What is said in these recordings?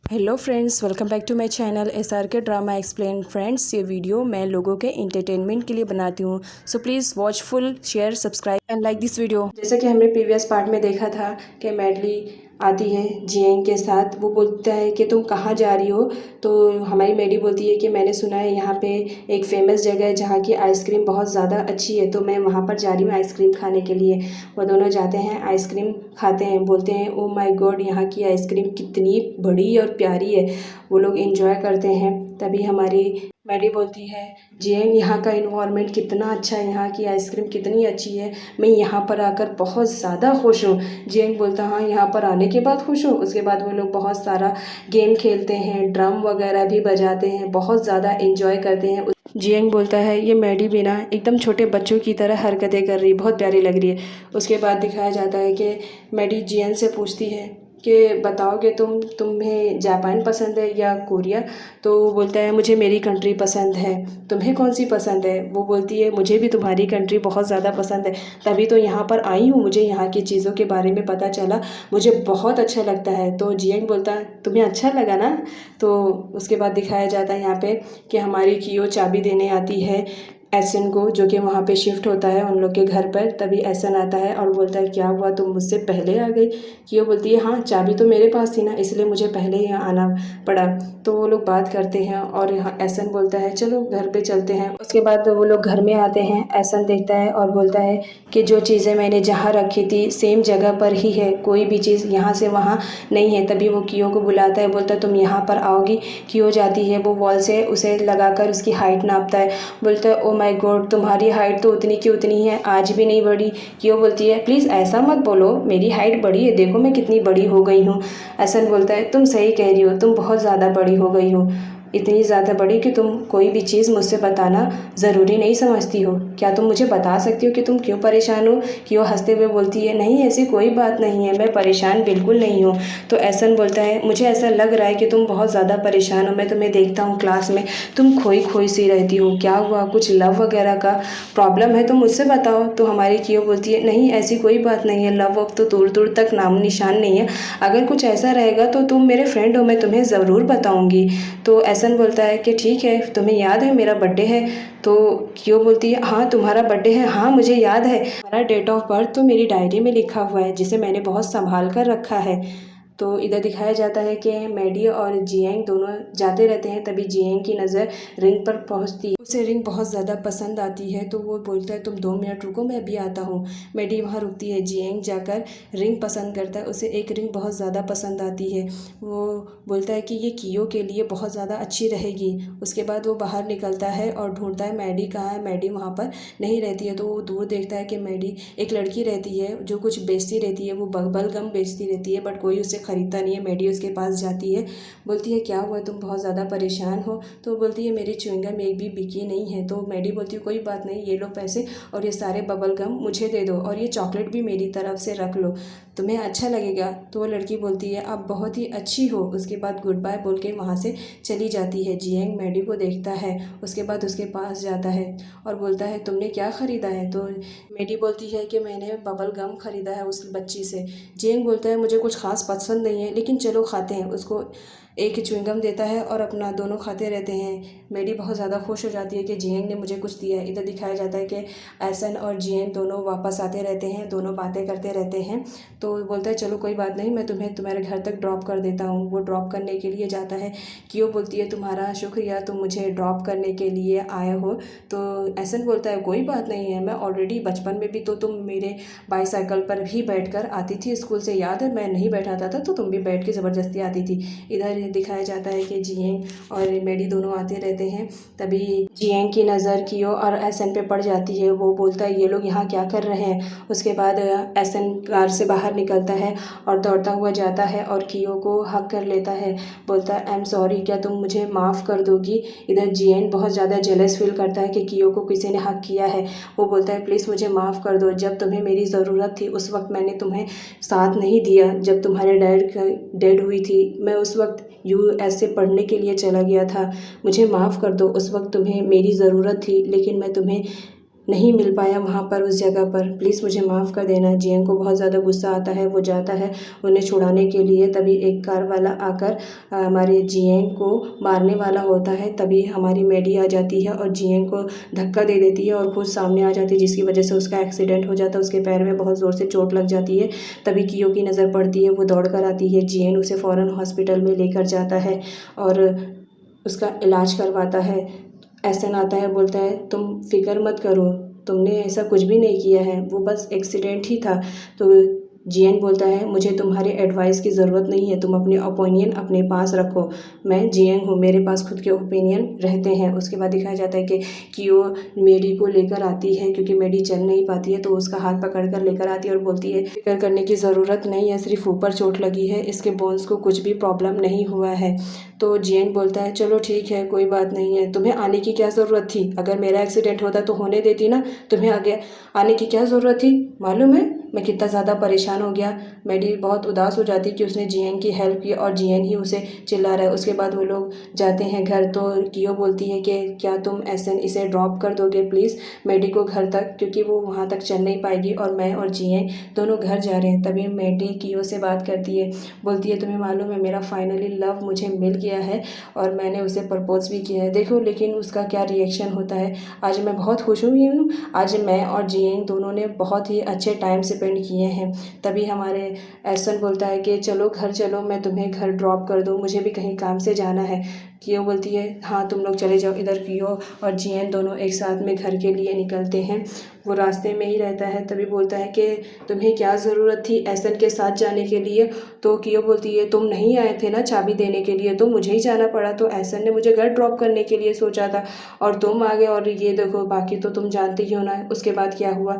Hello friends, welcome back to my channel SRK drama explain. Friends, ये video मैं लोगों के एंटरटेनमेंट के लिए बनाती हूँ, so please watch full, share, subscribe and like this video. जैसा कि हमने प्रीवियस पार्ट में देखा था कि मैडली आती है जियांग के साथ। वो बोलता है कि तुम कहाँ जा रही हो, तो हमारी मैडी बोलती है कि मैंने सुना है यहाँ पे एक फ़ेमस जगह है जहाँ की आइसक्रीम बहुत ज़्यादा अच्छी है, तो मैं वहाँ पर जा रही हूँ आइसक्रीम खाने के लिए। वो दोनों जाते हैं, आइसक्रीम खाते हैं, बोलते हैं ओ माय गॉड, यहाँ की आइसक्रीम कितनी बड़ी और प्यारी है। वो लोग एंजॉय करते हैं। तभी हमारी मैडी बोलती है जियांग, यहाँ का इन्वायरमेंट कितना अच्छा है, यहाँ की आइसक्रीम कितनी अच्छी है, मैं यहाँ पर आकर बहुत ज़्यादा खुश हूँ। जियांग बोलता हाँ, यहाँ पर आने के बाद खुश हूँ। उसके बाद वो लोग बहुत सारा गेम खेलते हैं, ड्रम वगैरह भी बजाते हैं, बहुत ज़्यादा एंजॉय करते हैं। जियांग बोलता है ये मैडी भी ना एकदम छोटे बच्चों की तरह हरकतें कर रही, बहुत प्यारी लग रही है। उसके बाद दिखाया जाता है कि मैडी जियांग से पूछती है कि बताओगे तुम्हें जापान पसंद है या कोरिया। तो वो बोलता है मुझे मेरी कंट्री पसंद है, तुम्हें कौन सी पसंद है। वो बोलती है मुझे भी तुम्हारी कंट्री बहुत ज़्यादा पसंद है, तभी तो यहाँ पर आई हूँ, मुझे यहाँ की चीज़ों के बारे में पता चला, मुझे बहुत अच्छा लगता है। तो जियांग बोलता है तुम्हें अच्छा लगा ना। तो उसके बाद दिखाया जाता है यहाँ पे कि हमारी कियो चाबी देने आती है एसन को, जो कि वहाँ पे शिफ्ट होता है उन लोग के घर पर। तभी एसन आता है और बोलता है क्या हुआ, तुम मुझसे पहले आ गई। कियो बोलती है हाँ, चाबी तो मेरे पास थी ना, इसलिए मुझे पहले यहाँ आना पड़ा। तो वो लोग बात करते हैं और यहाँ एसन बोलता है चलो घर पे चलते हैं। उसके बाद वो लोग घर में आते हैं। एसन देखता है और बोलता है कि जो चीज़ें मैंने जहाँ रखी थी सेम जगह पर ही है, कोई भी चीज़ यहाँ से वहाँ नहीं है। तभी वो कियो को बुलाता है, बोलता है तुम यहाँ पर आओगी। कियो जाती है, वो वॉल से उसे लगाकर उसकी हाइट नापता है। बोलता है ओ माय गॉड, तुम्हारी हाइट तो उतनी की उतनी है, आज भी नहीं बढ़ी। कियो बोलती है प्लीज़ ऐसा मत बोलो, मेरी हाइट बढ़ी है, देखो मैं कितनी बड़ी हो गई हूँ। एसन बोलता है तुम सही कह रही हो, तुम बहुत ज़्यादा बड़ी हो गई हो, इतनी ज़्यादा बड़ी कि तुम कोई भी चीज़ मुझसे बताना ज़रूरी नहीं समझती हो। क्या तुम मुझे बता सकती हो कि तुम क्यों परेशान हो। कियो हंसते हुए बोलती है नहीं, ऐसी कोई बात नहीं है, मैं परेशान बिल्कुल नहीं हूँ। तो एसन बोलता है मुझे ऐसा लग रहा है कि तुम बहुत ज़्यादा परेशान हो, मैं तुम्हें देखता हूँ क्लास में तुम खोई खोई सी रहती हो, क्या हुआ, कुछ लव वगैरह का प्रॉब्लम है तो मुझसे बताओ। तो हमारी कियो बोलती है नहीं, ऐसी कोई बात नहीं है, लव वव तो दूर दूर तक नाम निशान नहीं है, अगर कुछ ऐसा रहेगा तो तुम मेरे फ्रेंड हो, मैं तुम्हें ज़रूर बताऊंगी। तो एसन बोलता है कि ठीक है, तुम्हें याद है मेरा बर्थडे है। तो कियो बोलती है हाँ तुम्हारा बर्थडे है, हाँ मुझे याद है, हमारा डेट ऑफ बर्थ तो मेरी डायरी में लिखा हुआ है, जिसे मैंने बहुत संभाल कर रखा है। तो इधर दिखाया जाता है कि मैडी और जियांग दोनों जाते रहते हैं। तभी जियांग की नज़र रिंग पर पहुंचती है, उसे रिंग बहुत ज़्यादा पसंद आती है। तो वो बोलता है तुम 2 मिनट रुको, मैं अभी आता हूँ। मैडी वहाँ रुकती है, जियांग जाकर रिंग पसंद करता है, उसे एक रिंग बहुत ज़्यादा पसंद आती है। वो बोलता है कि ये कियो के लिए बहुत ज़्यादा अच्छी रहेगी। उसके बाद वो बाहर निकलता है और ढूंढता है मैडी कहाँ है। मैडी वहाँ पर नहीं रहती है। तो वो दूर देखता है कि मैडी एक लड़की रहती है जो कुछ बेचती रहती है, वो बबल गम बेचती रहती है, बट कोई उसे खरीदता नहीं है। मैडी उसके पास जाती है, बोलती है क्या हुआ, तुम बहुत ज़्यादा परेशान हो। तो बोलती है मेरी च्युइंगम एक भी बिकी नहीं है। तो मैडी बोलती है कोई बात नहीं, ये लो पैसे और ये सारे बबल गम मुझे दे दो, और ये चॉकलेट भी मेरी तरफ से रख लो, तुम्हें अच्छा लगेगा। तो वो लड़की बोलती है आप बहुत ही अच्छी हो। उसके बाद गुड बाय बोल के वहाँ से चली जाती है। जियांग मैडी को देखता है, उसके बाद उसके पास जाता है और बोलता है तुमने क्या ख़रीदा है। तो मैडी बोलती है कि मैंने बबल गम ख़रीदा है उस बच्ची से। जियांग बोलता है मुझे कुछ ख़ास पसंद नहीं है, लेकिन चलो खाते हैं। उसको एक च्युइंगम देता है और अपना दोनों खाते रहते हैं। मैडी बहुत ज़्यादा खुश हो जाती है कि जियांग ने मुझे कुछ दिया है। इधर दिखाया जाता है कि एसन और जियांग दोनों वापस आते रहते हैं, दोनों बातें करते रहते हैं। तो बोलता है चलो कोई बात नहीं, मैं तुम्हें तुम्हारे घर तक ड्रॉप कर देता हूँ। वो ड्रॉप करने के लिए जाता है। कियो बोलती है तुम्हारा शुक्रिया, तुम मुझे ड्रॉप करने के लिए आए हो। तो एसन बोलता है कोई बात नहीं है, मैं ऑलरेडी बचपन में भी तो तुम मेरे बाईसाइकिल पर भी बैठकर आती थी स्कूल से, याद है, मैं नहीं बैठाता था तो तुम भी बैठ के ज़बरदस्ती आती थी। इधर दिखाया जाता है कि जियांग और मैडी दोनों आते रहते हैं। तभी जियांग की नज़र कियो और एसन पे पड़ जाती है। वो बोलता है ये लोग यहाँ क्या कर रहे हैं। उसके बाद एसन कार से बाहर निकलता है और दौड़ता हुआ जाता है और कियो को हक कर लेता है। बोलता है आई एम सॉरी, क्या तुम मुझे माफ़ कर दोगी। इधर जियांग बहुत ज़्यादा जेलस फील करता है कि कियो को किसी ने हक किया है। वो बोलता है प्लीज़ मुझे माफ़ कर दो, जब तुम्हें मेरी ज़रूरत थी उस वक्त मैंने तुम्हें साथ नहीं दिया, जब तुम्हारे डेड हुई थी मैं उस वक्त US से पढ़ने के लिए चला गया था, मुझे माफ़ कर दो, उस वक्त तुम्हें मेरी ज़रूरत थी लेकिन मैं तुम्हें नहीं मिल पाया वहाँ पर उस जगह पर, प्लीज़ मुझे माफ़ कर देना। जियंग को बहुत ज़्यादा गुस्सा आता है, वो जाता है उन्हें छुड़ाने के लिए। तभी एक कार वाला आकर हमारे जियंग को मारने वाला होता है। तभी हमारी मैडी आ जाती है और जियंग को धक्का दे देती है और खुद सामने आ जाती है, जिसकी वजह से उसका एक्सीडेंट हो जाता है। उसके पैर में बहुत ज़ोर से चोट लग जाती है। तभी कियो की नज़र पड़ती है, वो दौड़ कर आती है। जियंग उसे फ़ौरन हॉस्पिटल में लेकर जाता है और उसका इलाज करवाता है। एहसन आता है, बोलता है तुम फ़िक्र मत करो, तुमने ऐसा कुछ भी नहीं किया है, वो बस एक्सीडेंट ही था। तो जियन बोलता है मुझे तुम्हारी एडवाइस की ज़रूरत नहीं है, तुम अपने ओपिनियन अपने पास रखो। मैं जियन हूँ, मेरे पास खुद के ओपिनियन रहते हैं। उसके बाद दिखाया जाता है कि कियो मेडी को लेकर आती है, क्योंकि मेडी चल नहीं पाती है, तो उसका हाथ पकड़ कर लेकर आती है और बोलती है फिक्र करने की ज़रूरत नहीं है, सिर्फ ऊपर चोट लगी है, इसके बोन्स को कुछ भी प्रॉब्लम नहीं हुआ है। तो जियन बोलता है चलो ठीक है, कोई बात नहीं है, तुम्हें आने की क्या ज़रूरत थी? अगर मेरा एक्सीडेंट होता तो होने देती ना, तुम्हें आगे आने की क्या ज़रूरत थी? मालूम है मैं कितना ज़्यादा परेशान हो गया। मेडी बहुत उदास हो जाती कि उसने जियन की हेल्प की और जियन ही उसे चिल्ला रहा है। उसके बाद वो लोग जाते हैं घर, तो कियो बोलती है कि क्या तुम ऐसे इसे ड्रॉप कर दोगे प्लीज़ मेडी को घर तक, क्योंकि वो वहाँ तक चल नहीं पाएगी और मैं और जियन दोनों घर जा रहे हैं। तभी मेडी कियो से बात करती है, बोलती है तुम्हें मालूम है मेरा फाइनली लव मुझे मिल गया है और मैंने उसे प्रपोज़ भी किया है, देखो लेकिन उसका क्या रिएक्शन होता है। आज मैं बहुत खुश हुई हूँ, आज मैं और जियन दोनों ने बहुत ही अच्छे टाइम स्पेंड किए हैं। तभी हमारे एहसन बोलता है कि चलो घर चलो, मैं तुम्हें घर ड्रॉप कर दूँ, मुझे भी कहीं काम से जाना है। कियो बोलती है हाँ तुम लोग चले जाओ। इधर कियो और जियन दोनों एक साथ में घर के लिए निकलते हैं। वो रास्ते में ही रहता है। तभी बोलता है कि तुम्हें क्या ज़रूरत थी एहसन के साथ जाने के लिए? तो कियो बोलती है तुम नहीं आए थे ना चाबी देने के लिए, तो मुझे ही जाना पड़ा, तो एहसन ने मुझे घर ड्रॉप करने के लिए सोचा था और तुम आ गए, और ये देखो बाकी तो तुम जानते ही हो ना उसके बाद क्या हुआ।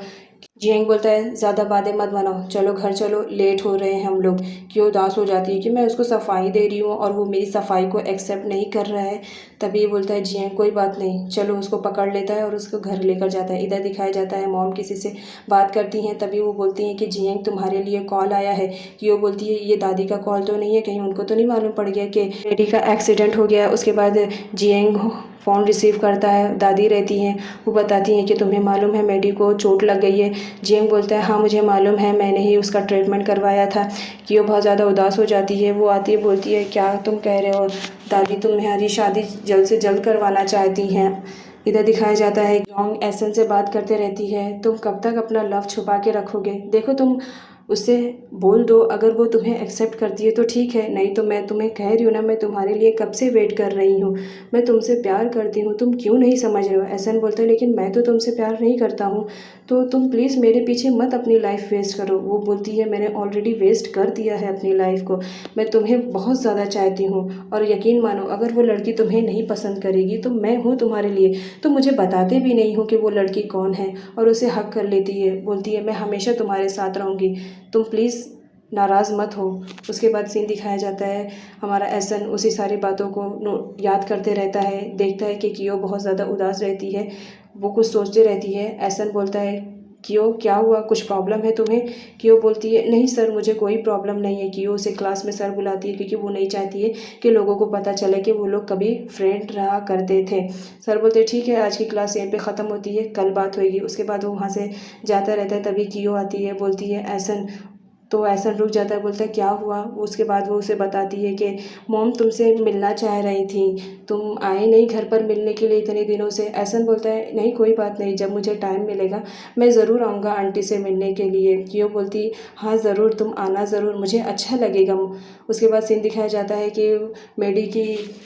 जियंग बोलता है ज़्यादा बातें मत बनाओ, चलो घर चलो, लेट हो रहे हैं हम लोग। क्यों उदास हो जाती है कि मैं उसको सफाई दे रही हूँ और वो मेरी सफाई को एक्सेप्ट नहीं कर रहा है। तभी बोलता है जियंग कोई बात नहीं, चलो, उसको पकड़ लेता है और उसको घर लेकर जाता है। इधर दिखाया जाता है मॉम किसी से बात करती हैं। तभी वो बोलती हैं कि जियंग तुम्हारे लिए कॉल आया है। कि वो बोलती है ये दादी का कॉल तो नहीं है, कहीं उनको तो नहीं मालूम पड़ गया कि बेटी का एक्सीडेंट हो गया। उसके बाद जियंग फ़ोन रिसीव करता है, दादी रहती हैं, वो बताती हैं कि तुम्हें मालूम है मेडी को चोट लग गई है। जियंग बोलता है हाँ मुझे मालूम है, मैंने ही उसका ट्रीटमेंट करवाया था। कि वो बहुत ज़्यादा उदास हो जाती है। वो आती है, बोलती है क्या तुम कह रहे हो दादी, तुम्हारी शादी जल्द से जल्द करवाना चाहती हैं। इधर दिखाया जाता है जोंग एहसन से बात करते रहती है, तुम कब तक अपना लव छुपा के रखोगे? देखो तुम उससे बोल दो, अगर वो तुम्हें एक्सेप्ट करती है तो ठीक है, नहीं तो मैं तुम्हें कह रही हूँ ना, मैं तुम्हारे लिए कब से वेट कर रही हूँ, मैं तुमसे प्यार करती हूँ, तुम क्यों नहीं समझ रहे हो? एहसन बोलता है लेकिन मैं तो तुमसे प्यार नहीं करता हूँ, तो तुम प्लीज़ मेरे पीछे मत अपनी लाइफ वेस्ट करो। वो बोलती है मैंने ऑलरेडी वेस्ट कर दिया है अपनी लाइफ को, मैं तुम्हें बहुत ज़्यादा चाहती हूँ और यकीन मानो अगर वो लड़की तुम्हें नहीं पसंद करेगी तो मैं हूँ तुम्हारे लिए, तो मुझे बताते भी नहीं हो कि वो लड़की कौन है, और उसे हक कर लेती है। बोलती है मैं हमेशा तुम्हारे साथ रहूँगी, तुम प्लीज़ नाराज़ मत हो। उसके बाद सीन दिखाया जाता है हमारा एहसन उसी सारी बातों को याद करते रहता है, देखता है कि कियो बहुत ज़्यादा उदास रहती है, वो कुछ सोचती रहती है। एहसन बोलता है कियो क्या हुआ, कुछ प्रॉब्लम है तुम्हें? कियो बोलती है नहीं सर मुझे कोई प्रॉब्लम नहीं है। कियो उसे क्लास में सर बुलाती है क्योंकि वो नहीं चाहती है कि लोगों को पता चले कि वो लोग कभी फ्रेंड रहा करते थे। सर बोलते ठीक है आज की क्लास यहीं पे ख़त्म होती है, कल बात होगी। उसके बाद वो वहाँ से जाता रहता है। तभी कियो आती है, बोलती है एहसन, तो एहसन रुक जाता है, बोलता है क्या हुआ? उसके बाद वो उसे बताती है कि मॉम तुमसे मिलना चाह रही थी, तुम आए नहीं घर पर मिलने के लिए इतने दिनों से। एहसन बोलता है नहीं कोई बात नहीं, जब मुझे टाइम मिलेगा मैं ज़रूर आऊँगा आंटी से मिलने के लिए। कियो बोलती हाँ ज़रूर, तुम आना ज़रूर, मुझे अच्छा लगेगा। उसके बाद सीन दिखाया जाता है कि मेडी की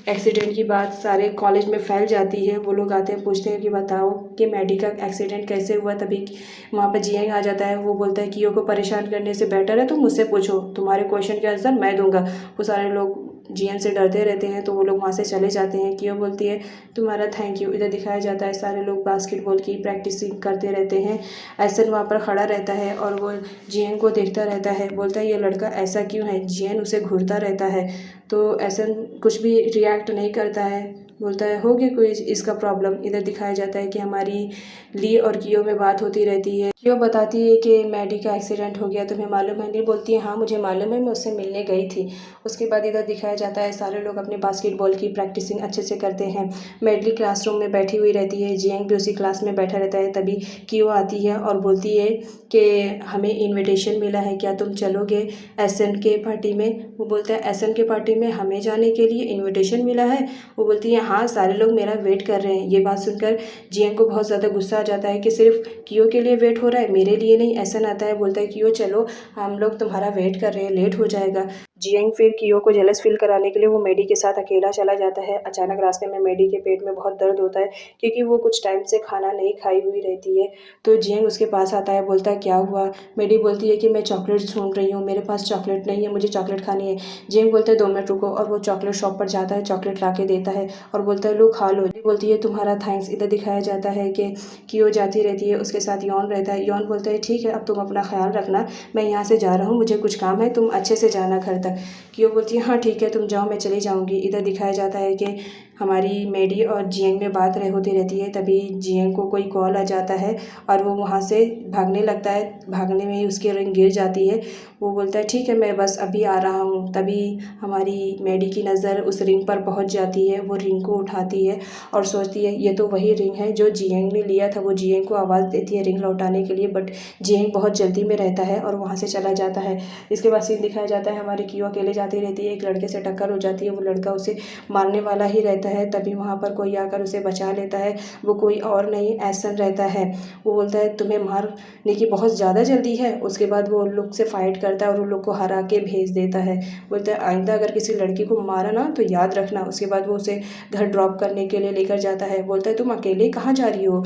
एक्सीडेंट की बात सारे कॉलेज में फैल जाती है। वो लोग आते हैं पूछते हैं कि बताओ कि मेडी का एक्सीडेंट कैसे हुआ। तभी वहाँ पर जियंग आ जाता है, वो बोलता है कियो को परेशान करने से बेटर है तुम मुझसे पूछो, तुम्हारे क्वेश्चन के आंसर मैं दूंगा। वो सारे लोग जियन से डरते रहते हैं, तो वो लोग वहाँ से चले जाते हैं। कियो बोलती है तुम्हारा थैंक यू। इधर दिखाया जाता है सारे लोग बास्केटबॉल की प्रैक्टिसिंग करते रहते हैं। एहसन वहाँ पर खड़ा रहता है और वो जियन को देखता रहता है, बोलता है ये लड़का ऐसा क्यों है? जियन उसे घूरता रहता है, तो एहसन कुछ भी रिएक्ट नहीं करता है। बोलता है हो गया कोई इसका प्रॉब्लम। इधर दिखाया जाता है कि हमारी ली और कियो में बात होती रहती है। कियो बताती है कि मैडी का एक्सीडेंट हो गया, तुम्हें मालूम है? ली बोलती है हाँ मुझे मालूम है, मैं उससे मिलने गई थी। उसके बाद इधर दिखाया जाता है सारे लोग अपने बास्केटबॉल की प्रैक्टिसिंग अच्छे से करते हैं। मेडली क्लासरूम में बैठी हुई रहती है, जियांग भी उसी क्लास में बैठा रहता है। तभी कियो आती है और बोलती है कि हमें इनविटेशन मिला है, क्या तुम चलोगे एसएन के पार्टी में? वो बोलता है एसएन के पार्टी में हमें जाने के लिए इनविटेशन मिला है? वो बोलती है हाँ सारे लोग मेरा वेट कर रहे हैं। ये बात सुनकर जियांग को बहुत ज़्यादा गुस्सा आ जाता है कि सिर्फ कियो के लिए वेट हो रहा है, मेरे लिए नहीं। एसएन आता है, बोलता है कियो चलो हम लोग तुम्हारा वेट कर रहे हैं, लेट हो जाएगा। जियांग फिर कियो को जेलस फील कराने के लिए वो मैडी के साथ अकेला चला जाता है। अचानक रास्ते में मैडी के पेट में बहुत दर्द होता है क्योंकि वो कुछ टाइम से खाना नहीं खाई हुई रहती है। तो जियांग उसके पास आता है, बोलता है क्या हुआ? मैडी बोलती है कि मैं चॉकलेट ढूंढ रही हूँ, मेरे पास चॉकलेट नहीं है, मुझे चॉकलेट खानी है। जियांग बोलता है 2 मिनट रुको, और वो चॉकलेट शॉप पर जाता है, चॉकलेट ला के देता है और बोलता है लो खा लो। बोलती है तुम्हारा थैंक्स। इधर दिखाया जाता है कि कियो जाती रहती है, उसके साथ यॉन रहता है। यॉन बोलता है ठीक है अब तुम अपना ख्याल रखना, मैं यहाँ से जा रहा हूँ, मुझे कुछ काम है, तुम अच्छे से जाना घर तक। कियो बोलती है हाँ ठीक है तुम जाओ, मैं चली जाऊँगी। इधर दिखाया जाता है कि हमारी मैडी और जियांग में बात होती रहती है। तभी जियांग को कोई कॉल आ जाता है और वो वहाँ से भागने लगता है। भागने में ही उसकी रिंग गिर जाती है। वो बोलता है ठीक है मैं बस अभी आ रहा हूँ। तभी हमारी मैडी की नज़र उस रिंग पर पहुँच जाती है। वो रिंग को उठाती है और सोचती है ये तो वही रिंग है जो जियांग ने लिया था। वो जियांग को आवाज़ देती है रिंग लौटाने के लिए, बट जियांग बहुत जल्दी में रहता है और वहाँ से चला जाता है। इसके बाद सीन दिखाया जाता है हमारी कियो अकेले जाती रहती है, एक लड़के से टक्कर हो जाती है, वो लड़का उसे मारने वाला ही रहता है। तभी वहाँ पर कोई आकर उसे बचा लेता है। वो कोई और नहीं एसन रहता है। वो बोलता है तुम्हें मारने की बहुत ज़्यादा जल्दी है। उसके बाद वो उन लोग से फाइट करता है और उन लोग को हरा के भेज देता है। बोलता है आइंदा अगर किसी लड़की को मारा ना तो याद रखना। उसके बाद वो उसे घर ड्रॉप करने के लिए लेकर जाता है। बोलता है तुम अकेले कहाँ जा रही हो,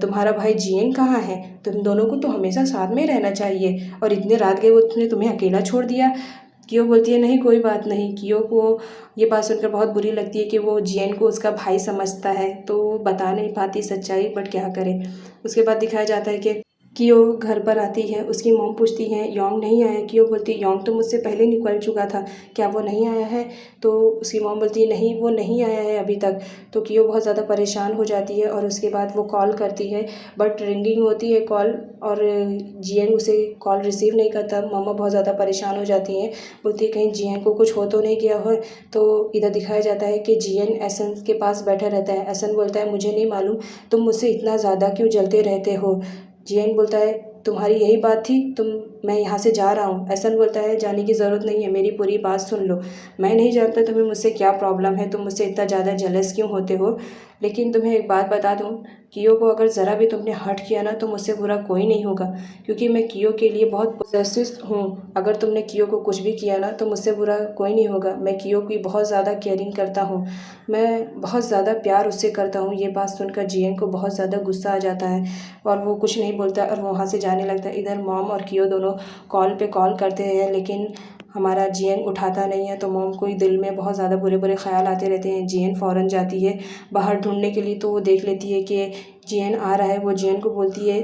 तुम्हारा भाई जियांग कहाँ है? तुम दोनों को तो हमेशा साथ में रहना चाहिए और इतने रात गए वो उसने तुम्हें अकेला छोड़ दिया। कियो बोलती है नहीं कोई बात नहीं। कियो को ये बात सुनकर बहुत बुरी लगती है कि वो जियांग को उसका भाई समझता है, तो वो बता नहीं पाती सच्चाई, बट क्या करे। उसके बाद दिखाया जाता है कि कियो घर पर आती है, उसकी मॉम पूछती है योंग नहीं आया? कियो बोलती है योंग तो मुझसे पहले निकल चुका था, क्या वो नहीं आया है? तो उसकी मॉम बोलती है नहीं वो नहीं आया है अभी तक। तो कियो बहुत ज़्यादा परेशान हो जाती है और उसके बाद वो कॉल करती है, बट रिंगिंग होती है कॉल और जियांग उसे कॉल रिसीव नहीं करता। मम्मा बहुत ज़्यादा परेशान हो जाती हैं, बोलती है कहीं जियांग को कुछ हो तो नहीं गया हो। तो इधर दिखाया जाता है कि जियांग एसन के पास बैठा रहता है। एसन बोलता है मुझे नहीं मालूम तुम मुझसे इतना ज़्यादा क्यों जलते रहते हो। जियांग बोलता है तुम्हारी यही बात थी, मैं यहाँ से जा रहा हूँ। एसन बोलता है जाने की ज़रूरत नहीं है, मेरी पूरी बात सुन लो। मैं नहीं जानता तुम्हें मुझसे क्या प्रॉब्लम है, तुम मुझसे इतना ज़्यादा जेलस क्यों होते हो, लेकिन तुम्हें एक बात बता दूँ, कियो को अगर ज़रा भी तुमने हर्ट किया ना तो मुझसे बुरा कोई नहीं होगा, क्योंकि मैं कियो के लिए बहुत पोसेसिव हूँ। अगर तुमने कियो को कुछ भी किया ना तो मुझसे बुरा कोई नहीं होगा। मैं कियो की बहुत ज़्यादा केयरिंग करता हूँ, मैं बहुत ज़्यादा प्यार उससे करता हूँ। ये बात सुनकर जियांग को बहुत ज़्यादा गुस्सा आ जाता है और वो कुछ नहीं बोलता और वहाँ से जाने लगता है। इधर मॉम और कियो दोनों कॉल पे कॉल करते हैं, लेकिन हमारा जियांग उठाता नहीं है। तो मॉम को दिल में बहुत ज़्यादा बुरे बुरे ख्याल आते रहते हैं। जियांग फ़ौरन जाती है बाहर ढूंढने के लिए, तो वो देख लेती है कि जियांग आ रहा है। वो जियांग को बोलती है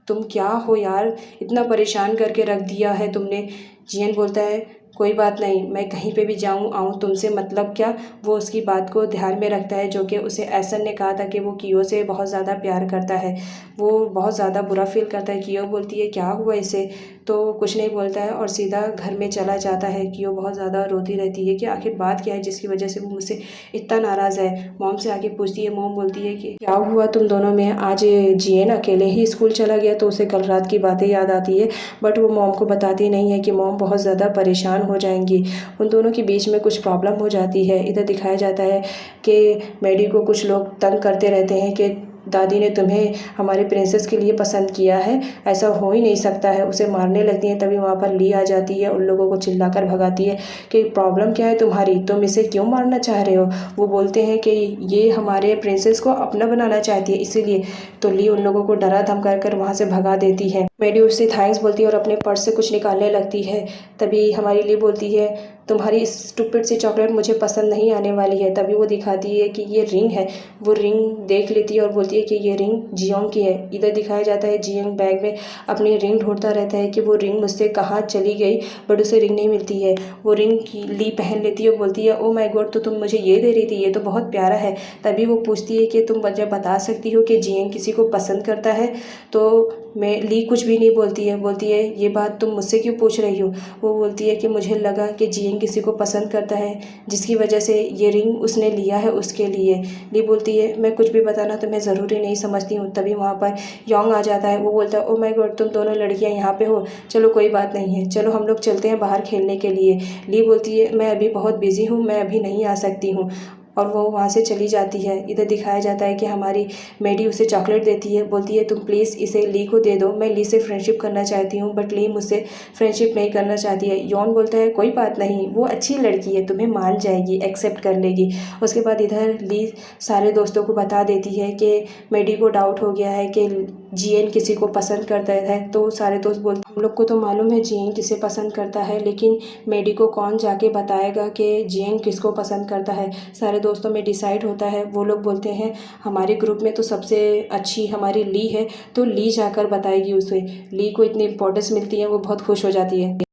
तुम क्या हो यार, इतना परेशान करके रख दिया है तुमने। जियांग बोलता है कोई बात नहीं, मैं कहीं पे भी जाऊँ आऊँ तुमसे मतलब क्या। वो उसकी बात को ध्यान में रखता है, जो कि उसे एसन ने कहा था कि वो कियो से बहुत ज़्यादा प्यार करता है। वो बहुत ज़्यादा बुरा फील करता है। कियो बोलती है क्या हुआ इसे, तो कुछ नहीं बोलता है और सीधा घर में चला जाता है। कियो बहुत ज़्यादा रोती रहती है कि आखिर बात क्या है जिसकी वजह से वो मुझसे इतना नाराज़ है। मॉम से आके पूछती है, मॉम बोलती है कि क्या हुआ तुम दोनों में, आज जियांग अकेले ही स्कूल चला गया? तो उसे कल रात की बातें याद आती है, बट वो मॉम को बताती नहीं है कि मॉम बहुत ज़्यादा परेशान हो जाएंगी। उन दोनों के बीच में कुछ प्रॉब्लम हो जाती है। इधर दिखाया जाता है कि मैडी को कुछ लोग तंग करते रहते हैं कि दादी ने तुम्हें हमारे प्रिंसेस के लिए पसंद किया है, ऐसा हो ही नहीं सकता है। उसे मारने लगती हैं। तभी वहाँ पर ली आ जाती है, उन लोगों को चिल्लाकर भगाती है कि प्रॉब्लम क्या है तुम्हारी, तुम इसे क्यों मारना चाह रहे हो। वो बोलते हैं कि ये हमारे प्रिंसेस को अपना बनाना चाहती है इसीलिए। तो ली उन लोगों को डरा धमका कर वहाँ से भगा देती है। मैडी उससे थैंक्स बोलती है और अपने पर्स से कुछ निकालने लगती है। तभी हमारी ली बोलती है तुम्हारी इस स्टूपिड सी चॉकलेट मुझे पसंद नहीं आने वाली है। तभी वो दिखाती है कि ये रिंग है। वो रिंग देख लेती है और बोलती है कि ये रिंग जियोंग की है। इधर दिखाया जाता है जियोंग बैग में अपनी रिंग ढूंढता रहता है कि वो रिंग मुझसे कहाँ चली गई, बट उसे रिंग नहीं मिलती है। वो रिंग की ली पहन लेती है और बोलती है, ओ माय गॉड, तो तुम मुझे ये दे रही थी, ये तो बहुत प्यारा है। तभी वो पूछती है कि तुम मुझे बता सकती हो कि जियोंग किसी को पसंद करता है। तो मैं ली कुछ भी नहीं बोलती है। बोलती है, ये बात तुम मुझसे क्यों पूछ रही हो। वो बोलती है कि मुझे लगा कि जियोंग किसी को पसंद करता है, जिसकी वजह से ये रिंग उसने लिया है उसके लिए। ली बोलती है, मैं कुछ भी बताना तुम्हें ज़रूरी नहीं समझती हूँ। तभी वहाँ पर योंग आ जाता है। वो बोलता है, ओ माय गॉड, तुम दोनों लड़कियाँ यहाँ पे हो, चलो कोई बात नहीं है, चलो हम लोग चलते हैं बाहर खेलने के लिए। ली बोलती है, मैं अभी बहुत बिजी हूँ, मैं अभी नहीं आ सकती हूँ। और वो वहाँ से चली जाती है। इधर दिखाया जाता है कि हमारी मेडी उसे चॉकलेट देती है। बोलती है, तुम प्लीज़ इसे ली को दे दो, मैं ली से फ्रेंडशिप करना चाहती हूँ, बट ली मुझसे फ्रेंडशिप नहीं करना चाहती है। यॉन बोलता है, कोई बात नहीं, वो अच्छी लड़की है, तुम्हें मान जाएगी, एक्सेप्ट कर लेगी। उसके बाद इधर ली सारे दोस्तों को बता देती है कि मेडी को डाउट हो गया है कि जीएन किसी को पसंद करता है। तो सारे दोस्त बोलते, हम लोग को तो मालूम है जीएन किसे पसंद करता है, लेकिन मेडी को कौन जाके बताएगा कि जीएन किसको पसंद करता है। सारे दोस्तों में डिसाइड होता है। वो लोग बोलते हैं, हमारे ग्रुप में तो सबसे अच्छी हमारी ली है, तो ली जाकर बताएगी उसे। ली को इतनी इंपॉर्टेंस मिलती है, वो बहुत खुश हो जाती है।